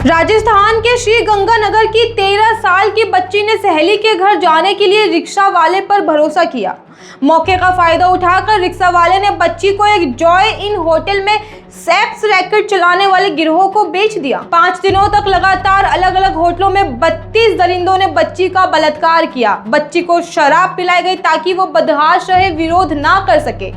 राजस्थान के श्री गंगानगर की 13 साल की बच्ची ने सहेली के घर जाने के लिए रिक्शा वाले पर भरोसा किया। मौके का फायदा उठाकर रिक्शा वाले ने बच्ची को एक जॉय इन होटल में सेक्स रैकेट चलाने वाले गिरोह को बेच दिया। 5 दिनों तक लगातार अलग अलग होटलों में 32 दरिंदों ने बच्ची का बलात्कार किया। बच्ची को शराब पिलाई गई ताकि वो बदहाश रहे, विरोध ना कर सके।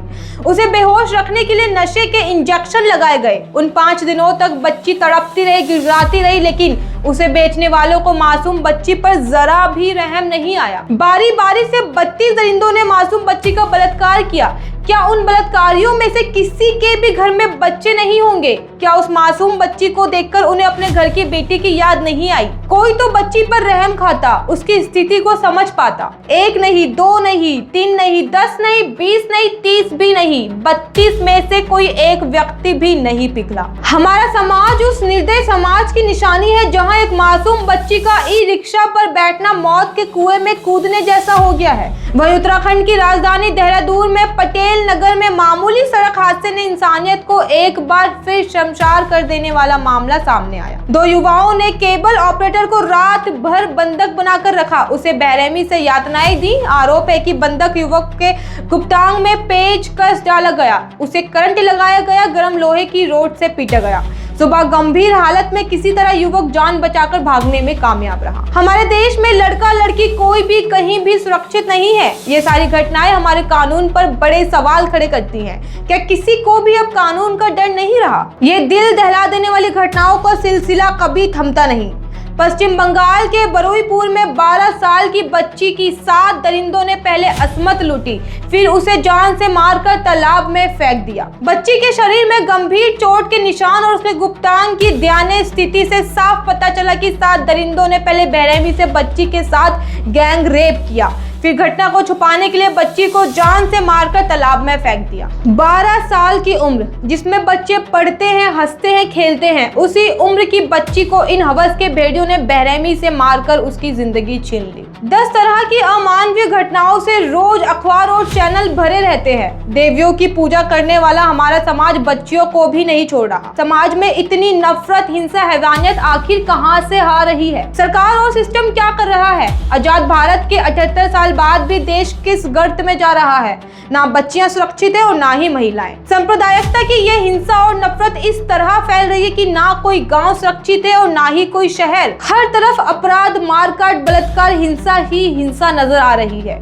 उसे बेहोश रखने के लिए नशे के इंजेक्शन लगाए गए। उन 5 दिनों तक बच्ची तड़पती रही, गिड़गिड़ाती रही, लेकिन उसे बेचने वालों को मासूम बच्ची पर जरा भी रहम नहीं आया। बारी बारी से 32 दरिंदों ने मासूम बच्ची का बलात्कार किया। क्या उन बलात्कारियों में से किसी के भी घर में बच्चे नहीं होंगे? क्या उस मासूम बच्ची को देखकर उन्हें अपने घर की बेटी की याद नहीं आई? कोई तो बच्ची पर रहम खाता, उसकी स्थिति को समझ पाता। 1 नहीं, 2 नहीं, 3 नहीं, 10 नहीं, 20 नहीं, 30 भी नहीं, 32 में से कोई एक व्यक्ति भी नहीं पिघला। हमारा समाज उस निर्दयी समाज की निशानी है जहाँ एक मासूम बच्ची का ई रिक्शा पर बैठना मौत के कुएं में कूदने जैसा हो गया है। वहीं उत्तराखंड की राजधानी देहरादून में पटेल नगर में मामूली सड़क हादसे ने इंसानियत को एक बार फिर शर्मसार कर देने वाला मामला सामने आया। 2 युवाओं ने केबल ऑपरेटर को रात भर बंधक बनाकर रखा, उसे बेरहमी से यातनाएं दी। आरोप है कि बंधक युवक के गुप्तांग में पेचकस डाला गया, उसे करंट लगाया गया, गर्म लोहे की रोड से पीटा गया। सुबह गंभीर हालत में किसी तरह युवक जान बचाकर भागने में कामयाब रहा। हमारे देश में लड़का लड़की कोई भी कहीं भी सुरक्षित नहीं है। ये सारी घटनाएं हमारे कानून पर बड़े सवाल खड़े करती हैं। क्या किसी को भी अब कानून का डर नहीं रहा? ये दिल दहला देने वाली घटनाओं का सिलसिला कभी थमता नहीं। पश्चिम बंगाल के बरुईपुर में 12 साल की बच्ची की 7 दरिंदों ने पहले असमत लूटी, फिर उसे जान से मारकर तालाब में फेंक दिया। बच्ची के शरीर में गंभीर चोट के निशान और उसके गुप्तांग की दयनीय स्थिति से साफ पता चला कि 7 दरिंदों ने पहले बेरहमी से बच्ची के साथ गैंग रेप किया, फिर घटना को छुपाने के लिए बच्ची को जान से मारकर तालाब में फेंक दिया। 12 साल की उम्र जिसमें बच्चे पढ़ते हैं, हंसते हैं, खेलते हैं, उसी उम्र की बच्ची को इन हवस के भेड़ियों ने बेरहमी से मारकर उसकी जिंदगी छीन ली। 10 तरह की अमानवीय घटनाओं से रोज अखबार और चैनल भरे रहते हैं। देवियों की पूजा करने वाला हमारा समाज बच्चियों को भी नहीं छोड़ रहा। समाज में इतनी नफरत, हिंसा, हैवानियत आखिर कहां से आ रही है? सरकार और सिस्टम क्या कर रहा है? आजाद भारत के 78 साल बाद भी देश किस गर्त में जा रहा है? ना बच्चियां सुरक्षित है और ना ही महिलाएं। सांप्रदायिकता की यह हिंसा और नफरत इस तरह फैल रही है कि ना कोई गांव सुरक्षित है और ना ही कोई शहर। हर तरफ अपराध, मारकाट, बलात्कार, हिंसा ही हिंसा नजर आ रही है।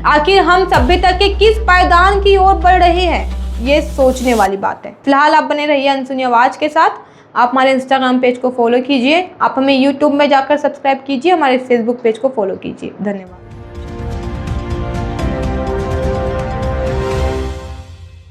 आखिर हम सभ्यता के किस पायदान की ओर बढ़ रहे हैं? ये सोचने वाली बात है। फिलहाल आप बने रहिए अनसुनी आवाज के साथ। आप हमारे इंस्टाग्राम पेज को फॉलो कीजिए, आप हमें यूट्यूब में जाकर सब्सक्राइब कीजिए, हमारे फेसबुक पेज को फॉलो कीजिए। धन्यवाद।